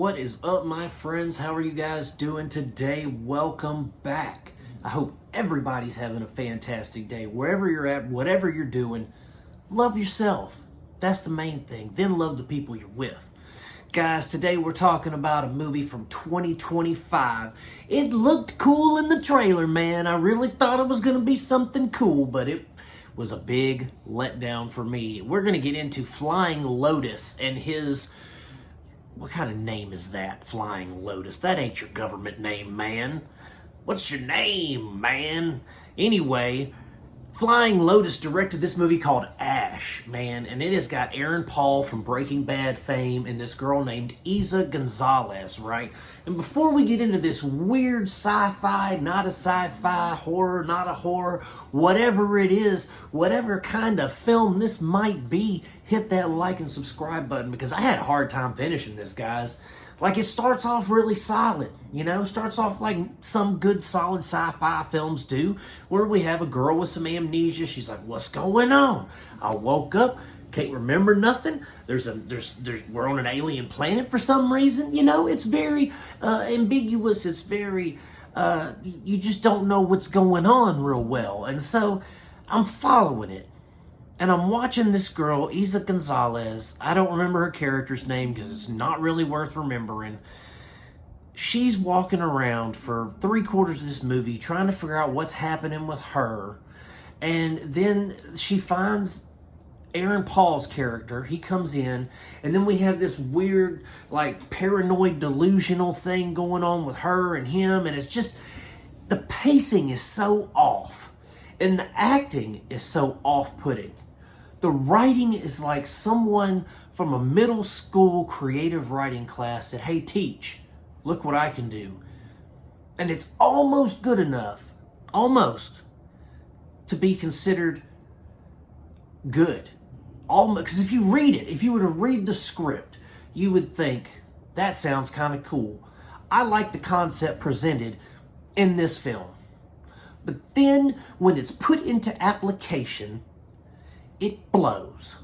What is up, my friends? How are you guys doing today? Welcome back. I hope everybody's having a fantastic day. Wherever you're at, whatever you're doing, love yourself. That's the main thing. Then love the people you're with. Guys, today we're talking about a movie from 2025. It looked cool in the trailer, man. I really thought it was going to be something cool, but it was a big letdown for me. We're going to get into Flying Lotus and his... What kind of name is that, Flying Lotus? That ain't your government name, man. What's your name, man? Anyway, Flying Lotus directed this movie called Ash, man, and it has got Aaron Paul from Breaking Bad fame and this girl named Eiza Gonzalez, right? And before we get into this weird sci-fi, not a sci-fi, horror, not a horror, whatever it is, whatever kind of film this might be, hit that like and subscribe button because I had a hard time finishing this, guys. Like, it starts off really solid, you know? Starts off like some good, solid sci-fi films do, where we have a girl with some amnesia. She's like, what's going on? I woke up, can't remember nothing. We're on an alien planet for some reason, you know? It's very ambiguous. It's very, you just don't know what's going on real well. And so I'm following it. And I'm watching this girl, Eiza Gonzalez. I don't remember her character's name because it's not really worth remembering. She's walking around for 3/4 of this movie trying to figure out what's happening with her. And then she finds Aaron Paul's character. He comes in. And then we have this weird, like, paranoid, delusional thing going on with her and him. And it's just, the pacing is so off. And the acting is so off-putting. The writing is like someone from a middle school creative writing class said, hey, teach, look what I can do. And it's almost good enough, almost, to be considered good. Almost, because if you read it, if you were to read the script, you would think, that sounds kind of cool. I like the concept presented in this film. But then when it's put into application, it blows.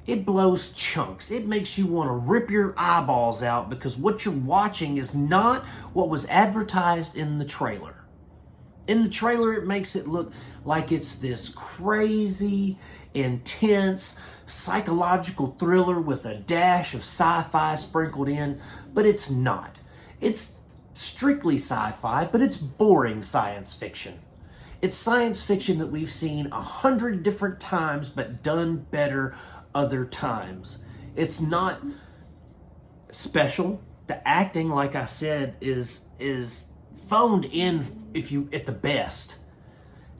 It blows chunks. It makes you want to rip your eyeballs out because what you're watching is not what was advertised in the trailer. In the trailer, it makes it look like it's this crazy, intense, psychological thriller with a dash of sci-fi sprinkled in, but it's not. It's strictly sci-fi, but it's boring science fiction. It's science fiction that we've seen 100 different times, but done better other times. It's not special. The acting, like I said, is phoned in at the best.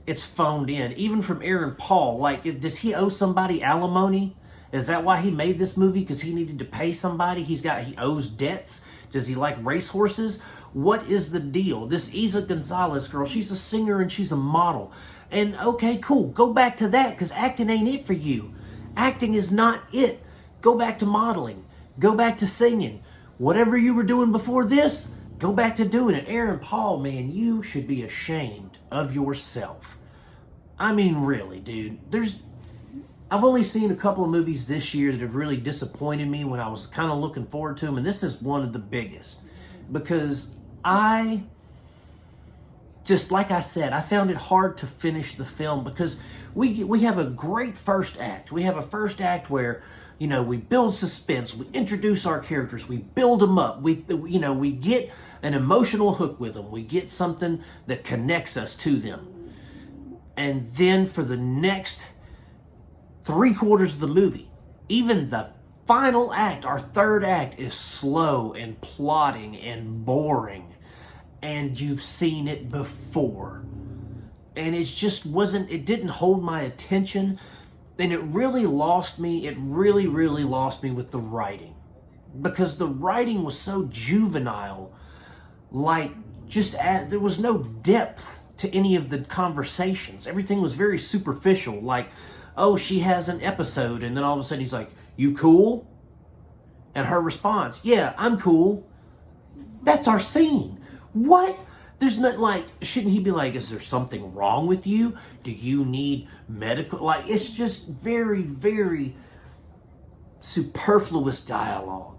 It's phoned in. Even from Aaron Paul, like, does he owe somebody alimony? Is that why he made this movie? Because he needed to pay somebody? He owes debts? Does he like racehorses? What is the deal? This Eiza Gonzalez girl, she's a singer and she's a model. And okay, cool. Go back to that because acting ain't it for you. Acting is not it. Go back to modeling. Go back to singing. Whatever you were doing before this, go back to doing it. Aaron Paul, man, you should be ashamed of yourself. I mean, really, dude. I've only seen a couple of movies this year that have really disappointed me when I was kind of looking forward to them, and this is one of the biggest. Because like I said, I found it hard to finish the film because we have a great first act. We have a first act where, you know, we build suspense, we introduce our characters, we build them up, we get an emotional hook with them, we get something that connects us to them. And then for the next 3/4 of the movie, even the final act, our third act, is slow and plodding and boring. And you've seen it before. And it didn't hold my attention. And it really lost me. It really, really lost me with the writing. Because the writing was so juvenile. Like, there was no depth to any of the conversations. Everything was very superficial. Like, oh, she has an episode. And then all of a sudden he's like, you cool? And her response, yeah, I'm cool. That's our scene. What? There's not, like, shouldn't he be like, is there something wrong with you? Do you need medical? Like, it's just very, very superfluous dialogue.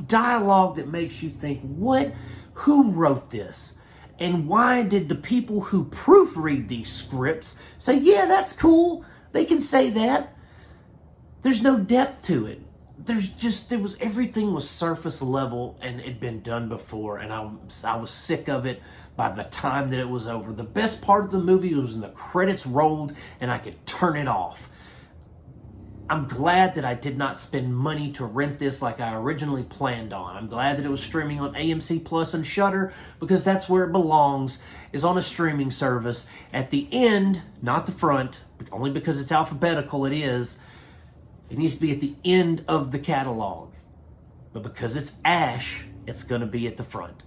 Dialogue that makes you think, what? Who wrote this? And why did the people who proofread these scripts say, yeah, that's cool, they can say that? There's no depth to it. Everything was surface level and it'd been done before, and I was sick of it by the time that it was over. The best part of the movie was when the credits rolled and I could turn it off. I'm glad that I did not spend money to rent this like I originally planned on. I'm glad that it was streaming on AMC Plus and Shudder, because that's where it belongs, is on a streaming service. At the end, not the front, only because it's alphabetical it is, it needs to be at the end of the catalog. But because it's Ash, it's going to be at the front.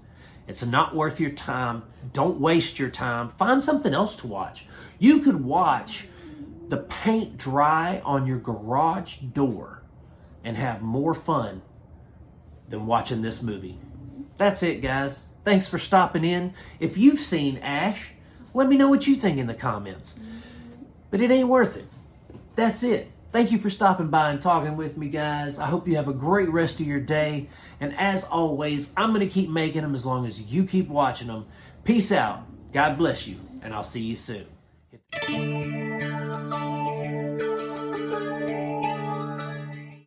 It's not worth your time. Don't waste your time. Find something else to watch. You could watch the paint dry on your garage door and have more fun than watching this movie. That's it, guys. Thanks for stopping in. If you've seen Ash, let me know what you think in the comments. But it ain't worth it. That's it. Thank you for stopping by and talking with me, guys. I hope you have a great rest of your day. And as always, I'm going to keep making them as long as you keep watching them. Peace out. God bless you. And I'll see you soon.